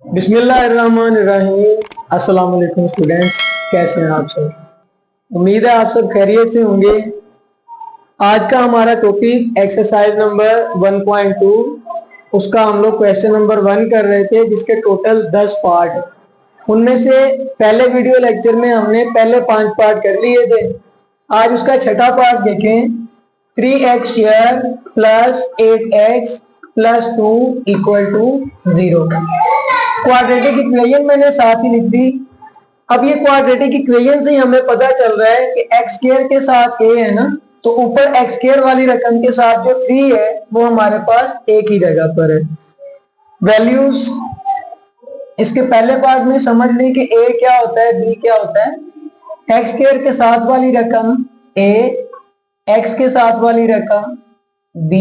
बिस्मिल्लाहिर्रहमानिर्रहीम। अस्सलाम वालेकुम स्टूडेंट्स, कैसे हैं आप सब? उम्मीद है आप सब खैरियत से होंगे। आज का हमारा टॉपिक एक्सरसाइज नंबर 1.2, उसका हम लोग क्वेश्चन नंबर 1 कर रहे थे, जिसके टोटल 10 पार्ट हैं। उनमें से पहले वीडियो लेक्चर में हमने पहले 5 पार्ट कर लिए थे। आज उसका छठा पार्ट देखें। 3x² plus 8x plus 2 equal to 0। Quadratic equation मैंने साथ ही लिख दी। अब ये क्वाड्रेटिक इक्वेशन से ही हमें पता चल रहा है कि एक्स स्क्वायर के साथ a है ना, तो ऊपर एक्स स्क्वायर वाली रकम के साथ जो 3 है वो हमारे पास एक ही जगह पर है। वैल्यूज इसके पहले पार्ट में समझ ली कि a क्या होता है, b क्या होता है। एक्स स्क्वायर के साथ वाली रकम a, x के साथ वाली रकम b,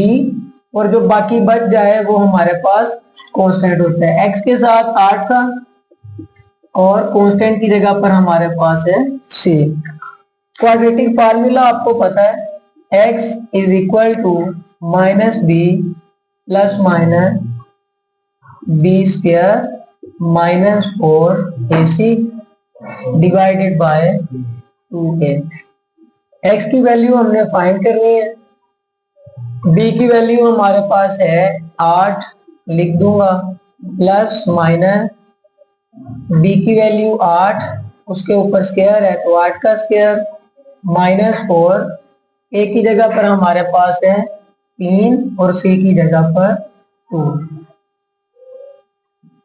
और जो बाकी बच जाए वो हमारे पास कांस्टेंट होता है। x के साथ 8 था और कांस्टेंट की जगह पर हमारे पास है c। क्वाड्रेटिक फार्मूला आपको पता है, x is equal to minus B plus minus B square minus 4ac divided by 2a। x की वैल्यू हमने फाइंड करनी है। b की वैल्यू हमारे पास है 8, लिख दूंगा, प्लस माइनस b की वैल्यू 8, उसके ऊपर स्क्वायर है तो 8 का स्क्वायर, माइनस 4, a की जगह पर हमारे पास है 3 और c की जगह पर 2,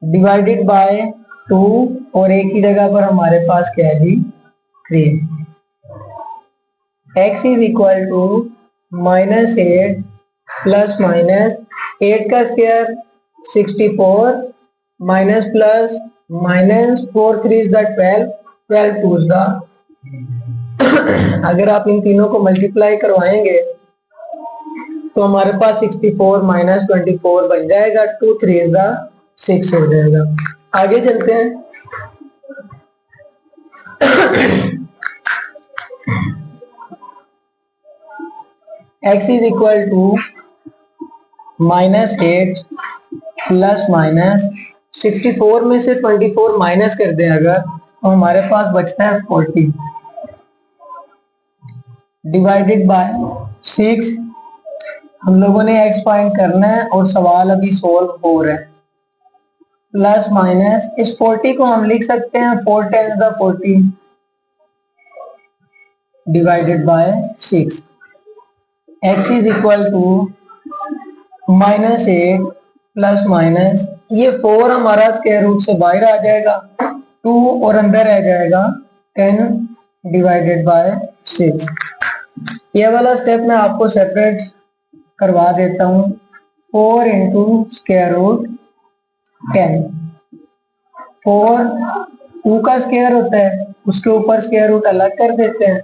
डिवाइडेड बाय 2, और a की जगह पर हमारे पास क्या है जी, 3। x is equal to minus 8 plus minus 8 का square 64, minus plus minus 4 3 is the 12, 12 2 is the अगर आप इन तीनों को मल्टीप्लाई करवाएंगे तो हमारे पास 64 माइनस 24 बन जाएगा, 2 3 इज द 6 हो जाएगा। आगे चलते हैं। x is equal to minus 8 plus minus 64 में से 24 माइनस कर दें अगर, तो हमारे पास बचता है 40, डिवाइडेड बाय 6। हम लोगों ने x फाइंड करना है और सवाल अभी सोल्व हो रहा है। प्लस माइनस इस 40 को हम लिख सकते हैं 4 10 द 40 divided by 6। x is equal to minus 8 plus minus, ये 4 हमारा स्क्वायर रूट से बाहर आ जाएगा, 2 और अंदर रह जाएगा 10 डिवाइडेड बाय 6। ये वाला स्टेप मैं आपको सेपरेट करवा देता हूँ। 4 इंटू स्क्वायर रूट 10, 4 2 का स्क्वायर होता है, उसके ऊपर स्क्वायर रूट अलग कर देते हैं,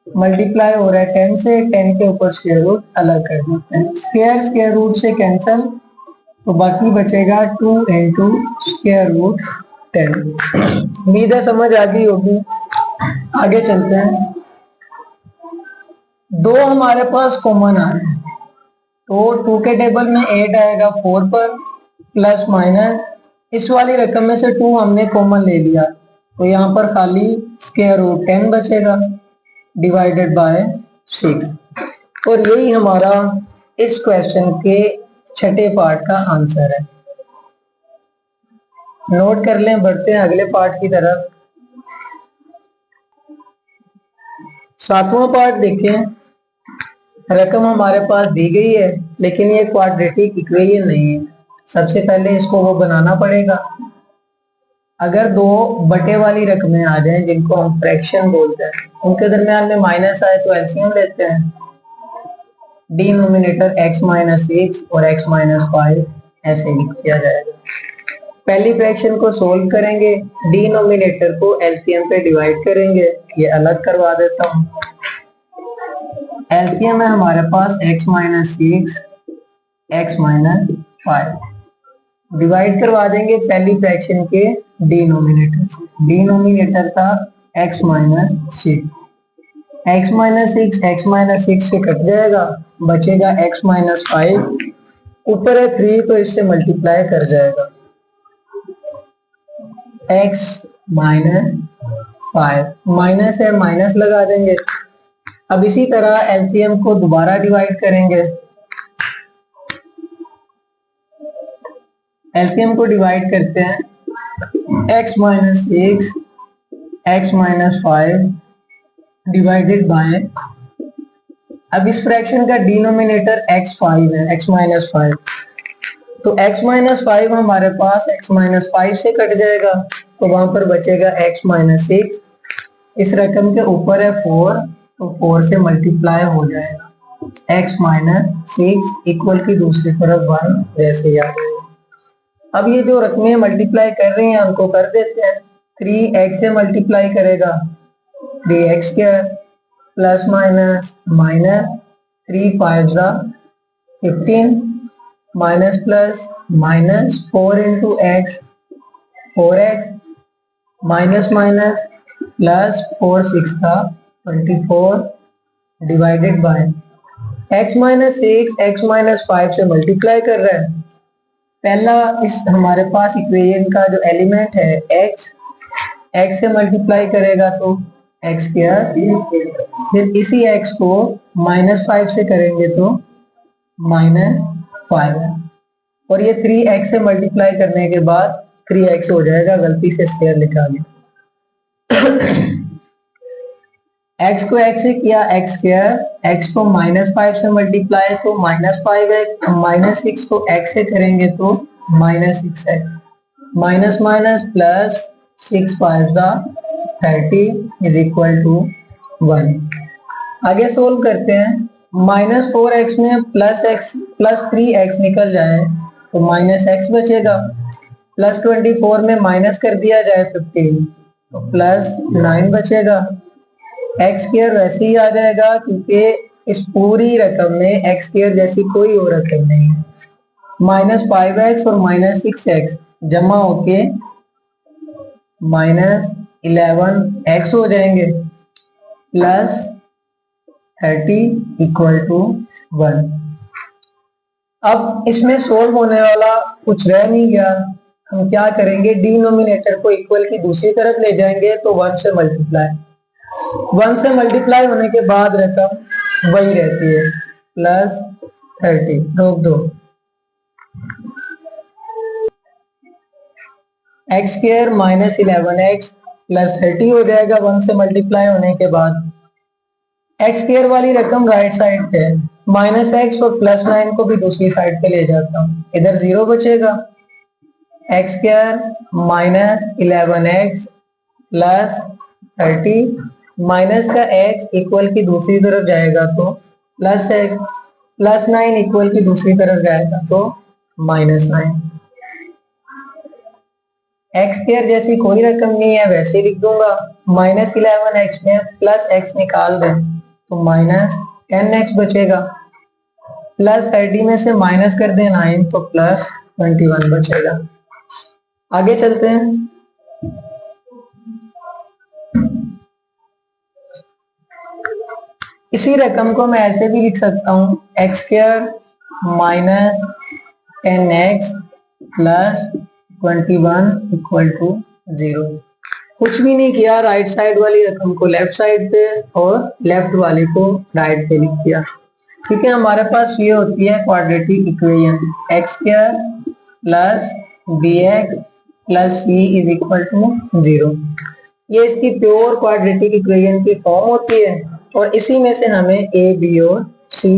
मल्टीप्लाई हो रहा है 10 से, 10 के ऊपर स्क्वायर रूट अलग कर देते हैं, स्क्वायर स्क्वायर रूट से कैंसल, तो बाकी बचेगा 2 इंटू स्क्वायर रूट 10। उम्मीद है समझ आ गई होगी। आगे चलते हैं। दो हमारे पास कॉमन आ रहे हैं, तो 2 के टेबल में 8 आएगा 4 पर, प्लस माइनस इस वाली रकम में से 2 हमने कॉमन ले लिया, तो यहाँ पर खाली स्क्वायर रूट 10 बचेगा डिवाइडेड बाय 6। और यही हमारा इस क्वेश्चन के छठे पार्ट का आंसर है। नोट कर लें, बढ़ते हैं अगले पार्ट की तरफ। सातवां पार्ट देखें। रकम हमारे पास दी गई है लेकिन ये क्वाड्रेटिक इक्वेशन नहीं है। सबसे पहले इसको वो बनाना पड़ेगा। अगर दो बटे वाली रकमें आ जाएं जिनको हम फ्रैक्शन बोलते हैं, उनके दरमियान में माइनस आए तो एलसीएम लेते हैं। डिनोमिनेटर x माइनस 6 और x माइनस 5 ऐसे लिख दिया जाएगा। पहली फ्रैक्शन को सोल्व करेंगे, डिनोमिनेटर को एलसीएम पे डिवाइड करेंगे। ये अलग करवा देता हूँ। एलसीएम है हमारे पास x minus 6 x minus 5, divide करवा देंगे पहली फ्रैक्शन के डिनोमिनेटर से। डिनोमिनेटर था x minus 6, x minus 6 x minus 6 से कट जाएगा, बचेगा x माइनस 5, ऊपर है 3 तो इससे मल्टीप्लाई कर जाएगा। x माइनस 5, माइनस है माइनस लगा देंगे। अब इसी तरह एलसीएम को दोबारा डिवाइड करेंगे। एलसीएम को डिवाइड करते हैं, x minus 6 x minus 5 divided by, अब इस फ्रैक्शन का डिनोमिनेटर x5 है, x माइनस 5, तो x माइनस 5 हमारे पास x माइनस 5 से कट जाएगा, तो वहां पर बचेगा x माइनस 6। इस रकम के ऊपर है 4, तो 4 से मल्टीप्लाई हो जाएगा, x माइनस 6 इक्वल की दूसरी तरफ 1 वैसे ही आ जाएगा। अब ये जो रकमें मल्टीप्लाई कर रही हैं उनको कर देते हैं। 3x से मल्टीप्लाई करेगा 3x square plus minus minus 3 5 15 minus plus minus 4 into x 4x minus minus plus 4 6 24 divided by x minus 6 x minus 5 से मल्टीप्लाई कर रहा है। पहला इस हमारे पास इक्वेशन का जो एलिमेंट है x से मल्टीप्लाई करेगा तो x स्क्वायर, फिर इसी x को माइनस 5 से करेंगे तो माइनस 5, और ये 3x से मल्टीप्लाई करने के बाद 3x हो जाएगा, गलती से स्क्वायर लिखा गया। x को x से किया x स्क्वायर, x को माइनस 5 से मल्टीप्लाई तो माइनस 5x, माइनस 6 को x से करेंगे तो minus 6x, minus minus plus 6 5 30 is equal to 1। आगे सोल्व करते हैं, माइनस 4x में प्लस x प्लस 3x निकल जाए तो माइनस x बचेगा, प्लस 24 में माइनस कर दिया जाए 15 तो प्लस 9 बचेगा। एक्स स्क्वायर वैसे ही आ जाएगा क्योंकि इस पूरी रकम में एक्स स्क्वायर जैसी कोई और रकम नहीं है। माइनस 5x और माइनस 6x जमा होके माइनस 11x हो जाएंगे, प्लस 30 इक्वल टू 1। अब इसमें सोल्व होने वाला कुछ रह नहीं गया, हम क्या करेंगे, डिनोमिनेटर को इक्वल की दूसरी तरफ ले जाएंगे तो 1 से मल्टीप्लाई, 1 से मल्टीप्लाई होने के बाद रकम वही रहती है, प्लस 30, रोक दो, x square minus 11x plus 30 हो जाएगा 1 से मल्टीप्लाई होने के बाद। एक्स स्क्वायर वाली रकम राइट साइड पे है, माइनस एक्स और प्लस 9 को भी दूसरी साइड पे ले जाता हूँ, इधर 0 बचेगा, x square minus 11x plus 30 minus का x इक्वल की दूसरी तरफ जाएगा तो प्लस x, प्लस 9 इक्वल की दूसरी तरफ जाएगा तो माइनस 9। एक्स स्क्वायर जैसी कोई रकम नहीं है वैसे लिख दूंगा, माइनस 11x में प्लस x निकाल दें तो माइनस 10x बचेगा, प्लस 30 में से माइनस कर दें 9 तो प्लस 21 बचेगा। आगे चलते हैं, इसी रकम को मैं ऐसे भी लिख सकता हूँ, x square minus 10x plus 21 equal to 0। कुछ भी नहीं किया, राइट साइड वाली रकम को लेफ्ट साइड पे और लेफ्ट वाले को राइट पे लिख दिया। ठीक है, हमारे पास ये होती है quadratic equation, x square plus bx plus c is equal to 0। ये इसकी प्योर क्वाड्रेटिक इक्वेशन की फॉर्म होती है और इसी में से हमें a, b और c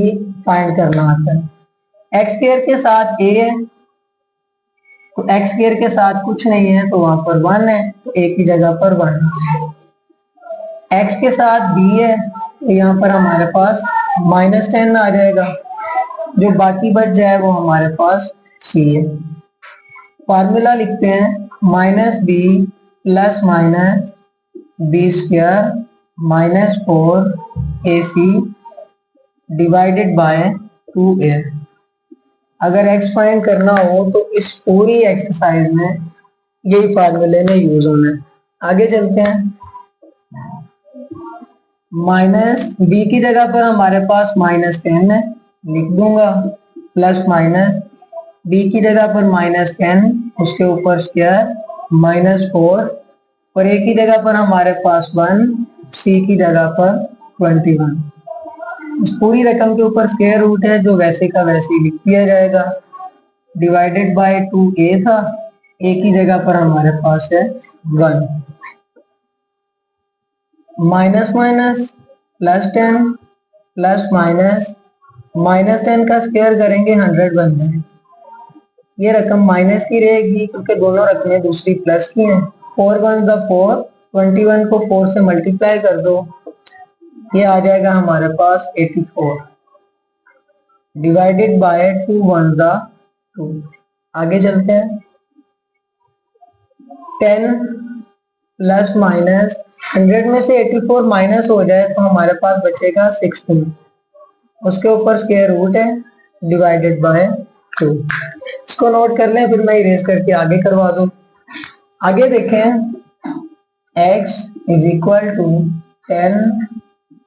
फाइंड करना आता है। एक्स स्क्वायर के साथ a है तो एक्स स्क्वायर के साथ कुछ नहीं है तो वहां पर 1 है तो a की जगह पर 1। एक्स के साथ b है तो यहाँ पर हमारे पास माइनस 10 आ जाएगा, जो बाकी बच जाए वो हमारे पास c है। फॉर्मूला लिखते हैं, minus b plus minus B square minus 4ac divided by 2a। अगर x फाइंड करना हो तो इस पूरी एक्सरसाइज में यही फार्मूले में यूज होना है। आगे चलते हैं, माइनस b की जगह पर हमारे पास माइनस 10 है, लिख दूंगा, प्लस माइनस b की जगह पर माइनस 10 उसके ऊपर स्क्वायर -4 और ए की जगह पर हमारे पास 1, सी की जगह पर 21। इस पूरी रकम के ऊपर स्क्वायर रूट है जो वैसे का वैसे ही लिख दिया जाएगा। डिवाइडेड बाय 2a था, ए की जगह पर हमारे पास है 1। माइनस माइनस +10 प्लस माइनस -10 का स्क्वायर करेंगे 100 बन जाएगा। ये रकम माइनस की रहेगी क्योंकि दोनों रकमें दूसरी प्लस की हैं। 4 1 4, 21 को 4 से मल्टीप्लाई कर दो, ये आ जाएगा हमारे पास 84। Divided by 2 1 2। आगे चलते हैं। 10 प्लस माइनस 100 में से 84 माइनस हो जाए तो हमारे पास बचेगा 16। उसके ऊपर स्क्वायर रूट है, डिवाइडेड बाय 2। इसको नोट कर लें, फिर मैं इरेज करके आगे करवा दूं। आगे देखें, x is equal to 10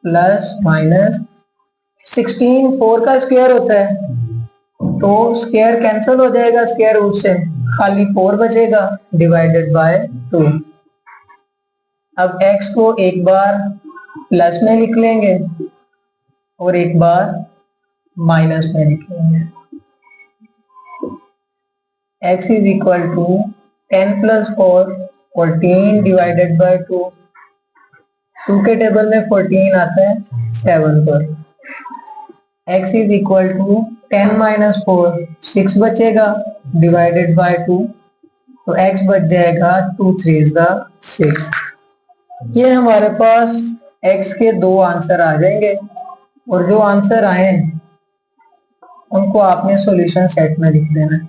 plus minus 16। 4 का स्क्वायर होता है तो स्क्वायर कैंसिल हो जाएगा स्क्वायर रूट से, खाली 4 बचेगा, डिवाइडेड बाय 2। अब x को एक बार प्लस में लिख लेंगे और एक बार माइनस में लिख लेंगे। x is equal to 10 plus 4 14 divided by 2। 2 के टेबल में 14 आता है 7 पर। x is equal to 10 minus 4 6 बचेगा, डिवाइडेड बाय 2, तो x बच जाएगा 2 3 6। ये हमारे पास x के दो आंसर आ जाएंगे और जो आंसर आए उनको आपने सॉल्यूशन सेट में लिख देना है।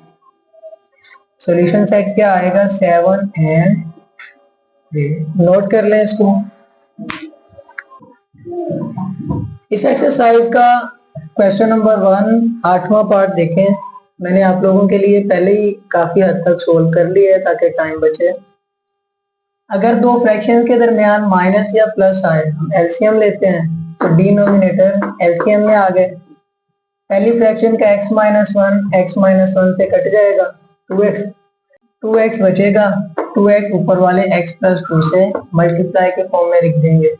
सॉल्यूशन सेट क्या आएगा, 7 एंड 3। नोट कर लें इसको। इस एक्सरसाइज का क्वेश्चन नंबर 1 8वां पार्ट देखें। मैंने आप लोगों के लिए पहले ही काफी हद तक सोल्व कर लिया है ताकि टाइम बचे। अगर दो फ्रैक्शन के दरमियान माइनस या प्लस आए, हम एलसीएम लेते हैं तो डिनोमिनेटर एलसीएम में आ गए। पहली फ्रैक्शन का x - 1 से कट जाएगा, 2x बचेगा। 2x ऊपर वाले x + 2 से मल्टीप्लाई के फॉर्म में लिख देंगे।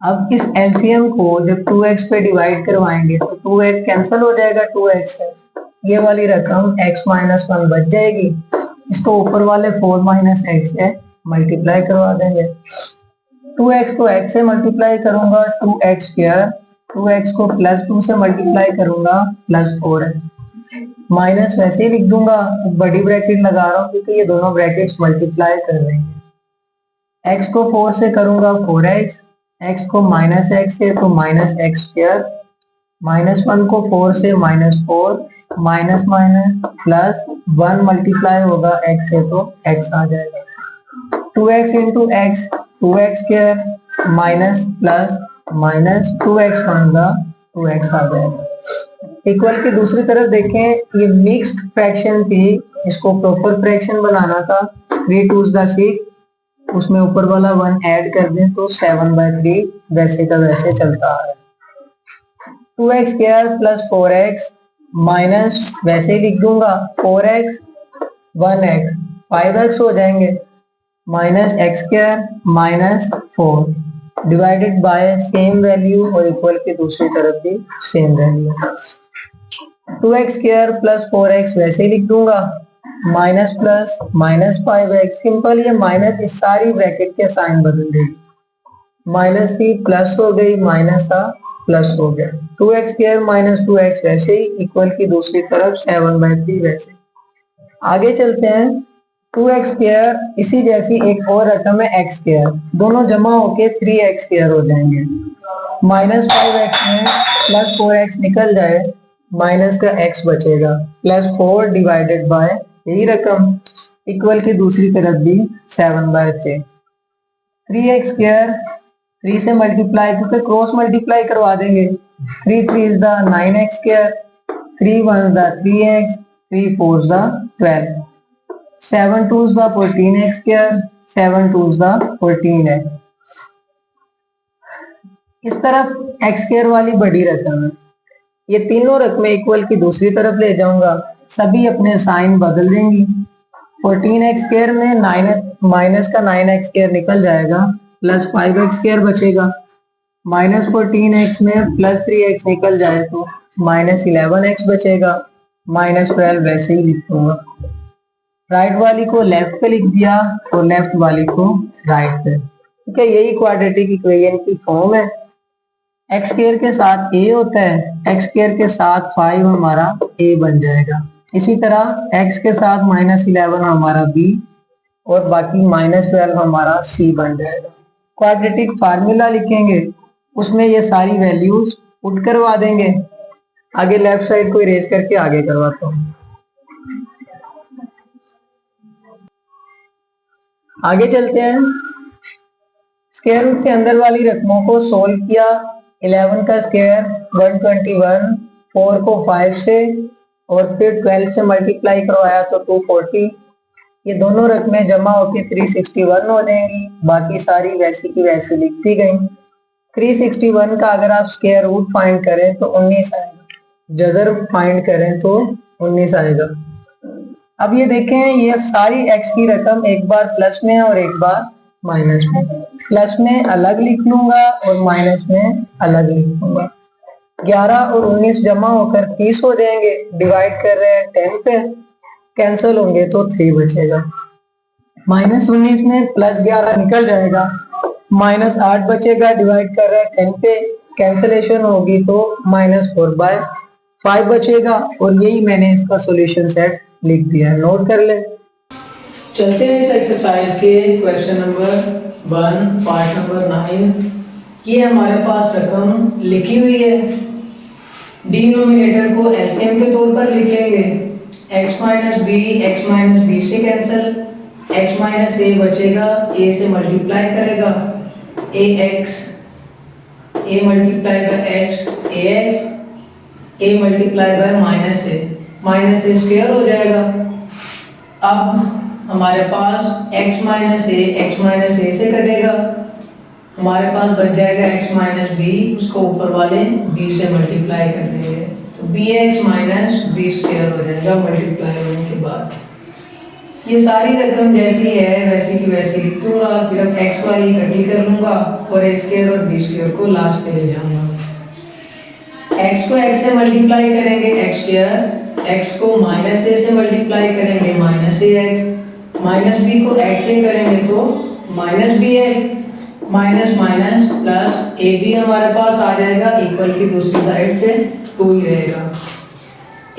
अब इस एलसीएम को जब 2x पे डिवाइड करवाएंगे तो 2x कैंसिल हो जाएगा 2x से, ये वाली रकम x - 1 बच जाएगी। इसको ऊपर वाले 4 - x से मल्टीप्लाई करवा देंगे। 2x को x से मल्टीप्लाई करूंगा 2x², 2x को +2 से मल्टीप्लाई करूंगा +4x। माइनस वैसे ही लिख दूंगा, बड़ी ब्रैकेट लगा रहा हूं क्योंकि ये दोनों ब्रैकेट्स मल्टीप्लाई कर रहे हैं। x को 4 से करूंगा 4x, x को -x से तो -x², -1 को 4 से -4, माइनस प्लस 1 मल्टीप्लाई होगा x से तो x आ जाएगा। 2x into x 2x² minus plus minus 2x 2x आ जाएगा। इक्वल की दूसरी तरफ देखें, ये मिक्स्ड फ्रैक्शन थी, इसको प्रॉपर फ्रैक्शन बनाना था। 3 2 6, उसमें ऊपर वाला 1 ऐड कर दें तो 7/3 वैसे का वैसे चलता आ रहा है। 2x² प्लस 4x माइनस वैसे ही लिख दूंगा 4x 1x 5x हो जाएंगे, -x² minus 4 divided by same value और इक्वल की दूसरी तरफ भी same value. 2x² plus 4x वैसे ही लिख दूंगा, माइनस प्लस -5x। सिंपल, ये माइनस इस सारी ब्रैकेट के साइन बदल देगी, माइनस थी प्लस हो गई, माइनस था प्लस हो गया। 2x² माइनस 2x वैसे ही, इक्वल की दूसरी तरफ 7/3 वैसे। आगे चलते हैं। 2x² इसी जैसी एक और रकम है x², दोनों जमा होके 3x² हो जाएंगे। -5x में +4x निकल जाए, माइनस का x बचेगा, +4 डिवाइडेड बाय यही रकम, इक्वल की दूसरी तरफ भी 7/3। 3x², 3 से मल्टीप्लाई क्योंकि क्रॉस मल्टीप्लाई करवा देंगे। 3 3 9x², 3 1 3x, 3 4 12, 7 2 14x², 7 2 14x। इस तरफ x² वाली बड़ी रकम है, ये तीनों रकमें इक्वल की दूसरी तरफ ले जाऊंगा, सभी अपने साइन बदल देंगी। 14x² में 9 माइनस का 9x² निकल जाएगा, प्लस 5x² बचेगा। -14x में प्लस 3x निकल जाए तो -11x बचेगा। -12 वैसे ही लिख दूंगा। राइट वाली को लेफ्ट पे लिख दिया और लेफ्ट वाली को राइट पे। ठीक है, यही क्वाड्रेटिक इक्वेशन की फॉर्म है। x² के साथ a होता है, x² के साथ 5 हमारा a बन जाएगा। इसी तरह x के साथ -11 हमारा b और बाकी -12 हमारा c बन जाएगा। क्वाड्रेटिक फार्मूला लिखेंगे, उसमें ये सारी वैल्यूज पुट करवा देंगे। आगे लेफ्ट साइड को इरेज करके आगे करवाता हूँ। आगे चलते हैं। स्क्वायर रूट के अंदर वाली रकमों को सोल्व किया। 11 का स्क्वायर 121, 4 को 5 से और फिर 12 से मल्टीप्लाई करवाया तो 240। ये दोनों रकमें जमा होकर 361 हो जाएंगी। बाकी सारी वैसी की वैसी लिख दी गई। 361 का अगर आप स्क्वायर रूट फाइंड करें तो 19 आएगा, जदर फाइंड करें तो 19 आएगा। अब ये देखें, ये सारी x की रकम एक बार प्लस में और एक बार माइनस में। प्लस में अलग लिख लूंगा और माइनस में अलग लिख लूंगा। 11 और 19 जमा होकर 30 हो जाएंगे। डिवाइड कर रहे हैं 10 पे, कैंसिल होंगे तो 3 बचेगा। -19 में +11 निकल जाएगा, -8 बचेगा। डिवाइड कर रहे हैं 10 पे, कैंसिलेशन होगी तो -4/5 बचेगा। और यही मैंने इसका सॉल्यूशन सेट लिख दिया है, नोट कर ले। चलते हैं इस एक्सरसाइज के क्वेश्चन नंबर 1 पार्ट नंबर 9। ये हमारे पास रकम लिखी हुई है। डिनोमिनेटर को एलसीएम के तौर पर लिख लेंगे। x - b से कैंसिल, x - a बचेगा, a से मल्टीप्लाई करेगा, ax, a multiply by x, ax, a multiply by -a square हो जाएगा। अब हमारे पास x - a से कटेगा, हमारे पास बच जाएगा x - b, उसको ऊपर वाले b से मल्टीप्लाई कर देंगे तो bx - b स्क्वायर हो जाएगा मल्टीप्लाई होने के बाद। ये सारी रकम जैसी है वैसी की वैसी लिख दूंगा, सिर्फ x वाली इकट्ठी कर लूंगा और a स्क्वायर और b स्क्वायर को लास्ट पे ले जाऊंगा। x को x से मल्टीप्लाई करेंगे x स्क्वायर, x को -a से मल्टीप्लाई करेंगे -ax, -b को x से करेंगे तो -bx, माइनस प्लस ab हमारे पास आ जाएगा, इक्वल की दूसरी साइड पे 2 ही रहेगा।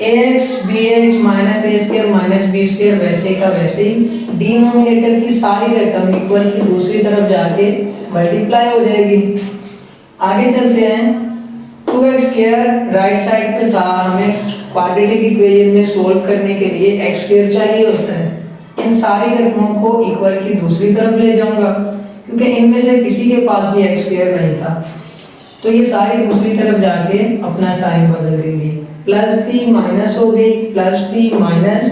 ax bx -a square -b square वैसे का वैसे ही। डिनोमिनेटर की सारी रकम इक्वल की दूसरी तरफ जाके मल्टीप्लाई हो जाएगी। आगे चलते हैं। 2x स्क्वायर राइट साइड पे था, हमें क्वाड्रेटिक इक्वेशन में सोल्व करने के लिए x स्क्वायर चाहिए होता है। इन सारी रकमों को इक्वल की दूसरी तरफ ले जाऊंगा क्योंकि इनमें से किसी के पास भी x स्क्वायर नहीं था, तो ये सारी दूसरी तरफ जाके अपना साइन बदल देंगे। प्लस थी माइनस हो गई, प्लस थी माइनस,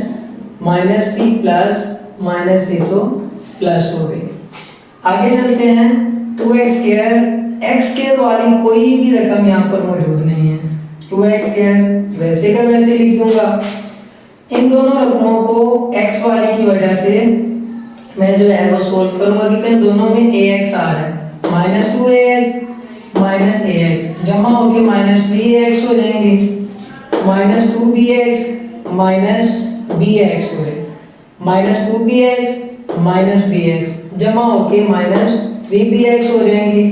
माइनस थी प्लस, माइनस थी तो प्लस हो गई। आगे चलते हैं। 2x स्क्वायर, x स्क्वायर वाली कोई भी रकम यहाँ पर मौजूद नहीं है। 2x स्क्वायर वैसे का वैसे लिख दूंगा। इन दोनों रकमों को x वाली की वजह से मैं जो है वो सोल्व करूंगा क्योंकि इन दोनों में ax आ रहा है। -2ax -ax जमा होके -3ax हो जाएंगे, -2bx -bx हो रहे, -2bx -bx जमा होके -3bx हो जाएंगे,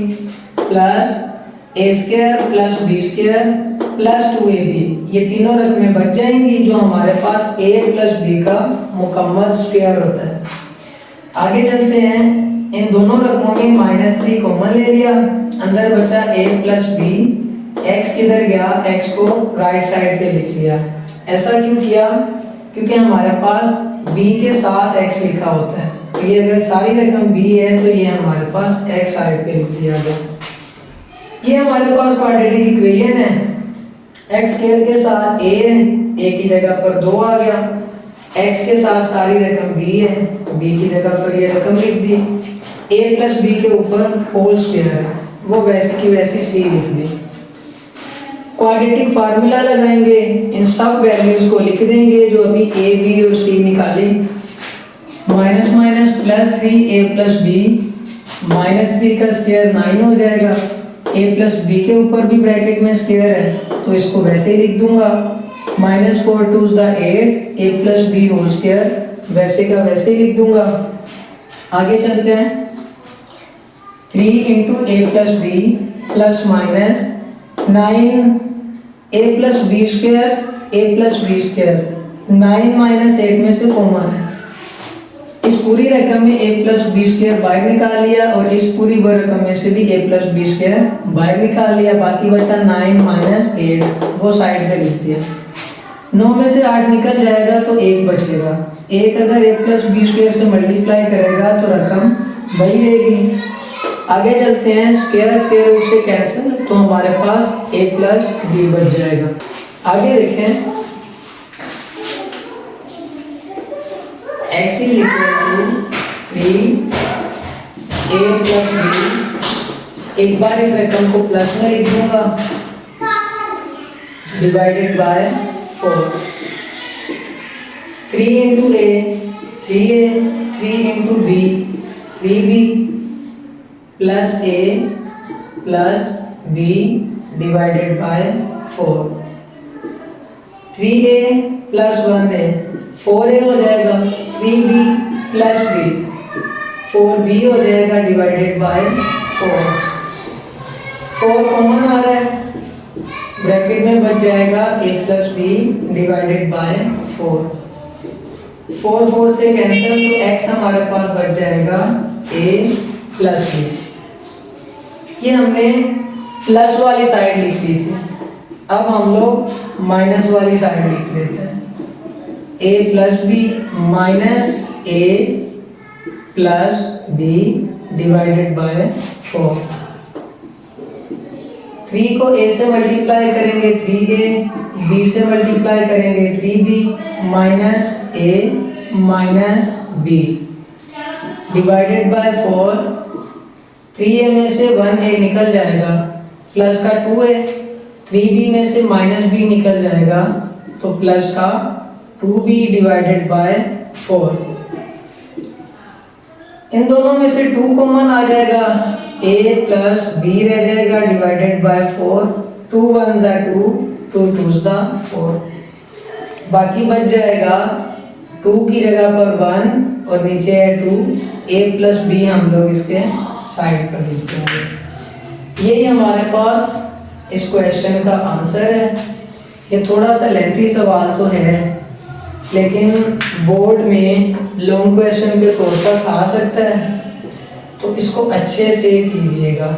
प्लस a स्क्वायर plus b square plus 2ab। ये तीनों रकमें बच जाएंगी जो हमारे पास a प्लस b का मुकम्मल स्क्वायर होता है। आगे चलते हैं। इन दोनों रकमों में -3 कॉमन ले लिया, अंदर बचा a प्लस b, x किधर गया, x को राइट साइड पे लिख लिया। ऐसा क्यों किया? क्योंकि हमारे पास b के साथ x लिखा होता है, तो ये अगर सारी रकम b है तो ये हमारे पास x साइड पे लिख दिया गया। ये हमारे पास क्वाड्रेटिक इक्वेशन है। x स्क्वायर के साथ a है, a की जगह पर 2 आ गया, x के साथ सारी रकम b है, b की जगह पर ये रकम लिख दी, a प्लस b के ऊपर होल स्क्वायर है, वो वैसी की वैसी c लिख दी। क्वाड्रेटिक फार्मूला लगाएंगे, इन सब वैल्यूज को लिख देंगे जो अभी a b और c निकाली। Minus minus plus 3a plus B, minus 3 का स्क्वायर 9 हो जाएगा। a प्लस बी के ऊपर भी ब्रैकेट में स्क्वायर है तो इसको वैसे ही लिख दूंगा, minus 4 2 the 8 a plus B whole square वैसे का वैसे ही लिख दूंगा। आगे चलते हैं, 3 into A plus B plus minus 9 a plus B square a plus B square, 9 minus 8 में से कॉमन है, इस पूरी रकम में a प्लस बी स्क्वायर बाहर निकाल लिया और इस पूरी रकम में से भी a प्लस बी स्क्वायर बाहर निकाल लिया, बाकी बचा 9 माइनस 8, वो साइड में लिख दिया। 9 में से 8 निकल जाएगा तो 1 बचेगा, 1 अगर a प्लस बी स्क्वायर से मल्टीप्लाई करेगा तो रकम वही रहेगी। आगे चलते हैं, स्क्वायर स्क्वायर रूट से कैंसिल तो हमारे पास a प्लस बी बच जाएगा। आगे देखें, x equal to 3a plus B, एक बार इस रकम को प्लस में लिख दूंगा, divided by 4, 3 into A 3a, 3 into B 3b plus a plus b divided by 4, 3a plus 1a 4a हो जाएगा, 3b प्लस b 4b हो जाएगा डिवाइडेड बाय 4, 4 कॉमन आ रहा है, ब्रैकेट में बच जाएगा a plus b divided by 4, 4 4 से कैंसिल तो x हमारे पास बच जाएगा a प्लस b। ये हमने प्लस वाली साइड लिख ली थी, अब हम लोग माइनस वाली साइड लिख लेते हैं, a plus B minus a plus B divided by 4, 3 को a से मल्टीप्लाई करेंगे 3a, b से मल्टीप्लाई करेंगे 3b minus a minus b divided by 4, 3a में से 1a निकल जाएगा, प्लस का 2a, 3b में से माइनस b निकल जाएगा तो प्लस का 2b डिवाइडेड बाय 4, इन दोनों में से 2 कॉमन आ जाएगा, a प्लस b रह जाएगा डिवाइडेड बाय 4, 2 1 द 2, 2 2 द 4, बाकी बच जाएगा 2 की जगह पर 1 और नीचे है 2, a प्लस बी हम लोग इसके साइड पर लिख देंगे। यही हमारे पास इस क्वेश्चन का आंसर है। ये थोड़ा सा लेंथी सवाल तो है लेकिन बोर्ड में लॉन्ग क्वेश्चन के तौर पर आ सकता है, तो इसको अच्छे से कीजिएगा,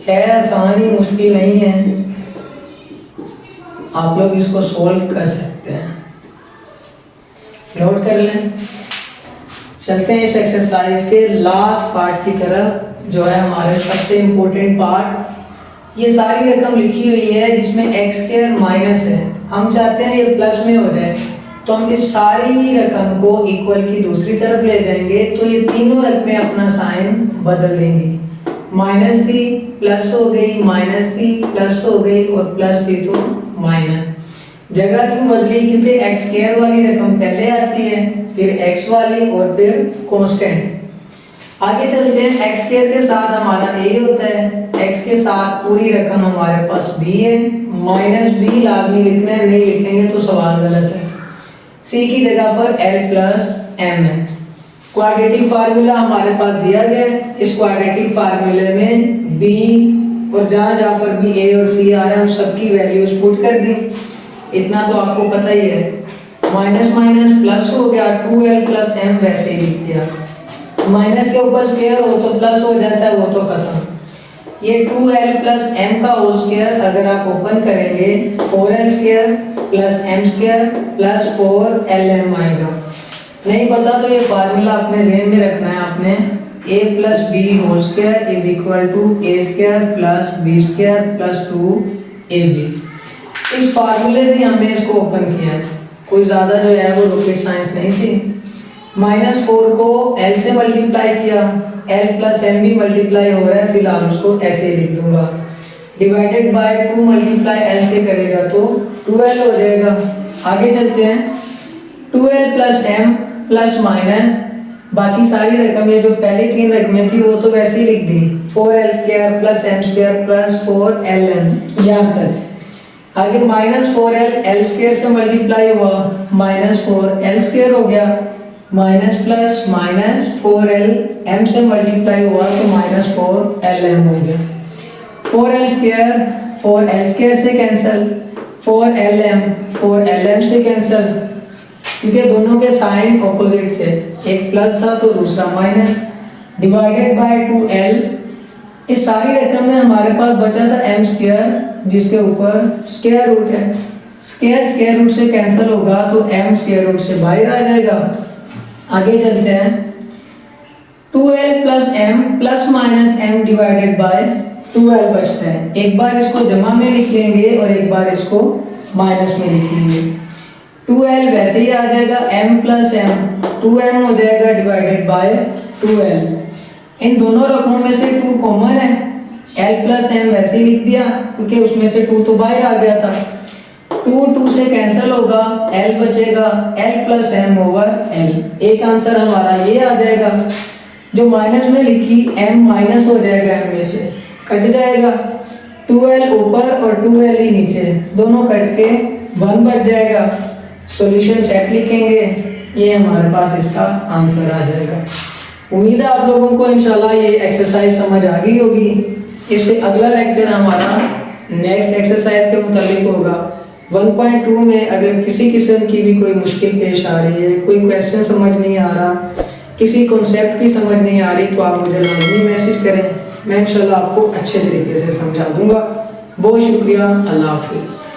है आसान ही, मुश्किल नहीं है, आप लोग इसको सॉल्व कर सकते हैं, नोट कर लें। चलते हैं इस एक्सरसाइज के लास्ट पार्ट की तरफ, जो है हमारे सबसे इम्पोर्टेंट पार्ट। ये सारी रकम लिखी हुई है जिसमें x स्क्वायर माइनस है, हम चाहते हैं ये प्लस में हो जाए, तो हम इस सारी रकम को इक्वल की दूसरी तरफ ले जाएंगे तो ये तीनों रकमें अपना साइन बदल देंगी, माइनस थी प्लस हो गई, माइनस थी प्लस हो गई और प्लस थी तो माइनस। जगह क्यों बदली? क्योंकि x स्क्वायर वाली रकम पहले आती है, फिर x वाली और फिर कांस्टेंट। आगे चलते हैं, x स्क्वायर के साथ हमारा a होता है, x के साथ पूरी रकम हमारे पास b है, माइनस b लाजमी लिखना है, नहीं लिखेंगे तो सवाल गलत है। c की जगह पर l प्लस m है। क्वाड्रेटिक फार्मूला हमारे पास दिया गया है, इस क्वाड्रेटिक फार्मूले में b और जहाँ जहाँ पर भी a और c आ रहे हैं हम सबकी वैल्यूज पुट कर दी, इतना तो आपको पता ही है। माइनस माइनस प्लस हो गया, 2l प्लस m वैसे ही लिख दिया, माइनस के ऊपर स्क्वायर हो तो प्लस हो जाता है, वो तो खत्म। ये 2l प्लस m का होल स्क्वायर अगर आप ओपन करेंगे 4l square plus m square plus 4lm आएगा। नहीं पता तो ये फार्मूला अपने ज़हन में रखना है आपने, a plus B whole square is equal to a स्क्वायर plus b square plus 2ab। इस फार्मूले से हमने इसको ओपन किया, कोई ज़्यादा जो है वो रॉकेट साइंस नहीं थी। -4 को l से मल्टीप्लाई किया, l प्लस m भी मल्टीप्लाई हो रहा है, फिलहाल उसको ऐसे ही लिख दूंगा, डिवाइडेड बाय 2 मल्टीप्लाई l से करेगा तो 2l हो जाएगा। आगे चलते हैं, 2l plus m plus minus बाकी सारी रकमें जो पहली 3 रकमें थी वो तो वैसे ही लिख दी 4l² plus m² plus 4lm यहाँ तक। आगे -4l l² से मल्टीप्लाई हुआ -4l² हो गया minus plus minus 4l m से मल्टीप्लाई हुआ तो -4lm हो गया 4l² से कैंसिल 4lm से कैंसिल क्योंकि दोनों के साइन ऑपोजिट थे एक प्लस था तो दूसरा माइनस डिवाइडेड बाय 2l। इस सारी रकम में हमारे पास बचा था m² जिसके ऊपर स्क्वायर रूट है स्क्वायर रूट से कैंसिल होगा तो m स्क्वायर रूट से बाहर आ जाएगा। आगे चलते हैं 2l plus m plus minus m divided by 2l बचता है। एक बार इसको जमा में लिख लेंगे और एक बार इसको माइनस में लिख लेंगे 2l वैसे ही आ जाएगा m प्लस m 2m हो जाएगा डिवाइडेड बाय 2l। इन दोनों रकमों में से 2 कॉमन है l प्लस m वैसे ही लिख दिया क्योंकि उसमें से 2 तो बाहर आ गया था 2 से कैंसिल होगा l बचेगा l plus m over l। एक आंसर हमारा ये आ जाएगा। जो माइनस में लिखी m माइनस हो जाएगा m में से कट जाएगा 2l ऊपर और 2l ही नीचे दोनों कट के 1 बच जाएगा। सॉल्यूशन सेट लिखेंगे ये हमारे पास इसका आंसर आ जाएगा। उम्मीद है आप लोगों को इंशाल्लाह ये एक्सरसाइज समझ आ गई होगी। इससे अगला लेक्चर हमारा नेक्स्ट एक्सरसाइज के मुतालिक होगा। 1.2 में अगर किसी किस्म की भी कोई मुश्किल पेश आ रही है कोई क्वेश्चन समझ नहीं आ रहा किसी कॉन्सेप्ट की समझ नहीं आ रही तो आप मुझे लाजमी मैसेज करें मैं इंशाल्लाह आपको अच्छे तरीके से समझा दूंगा। बहुत शुक्रिया। अल्लाह हाफिज़।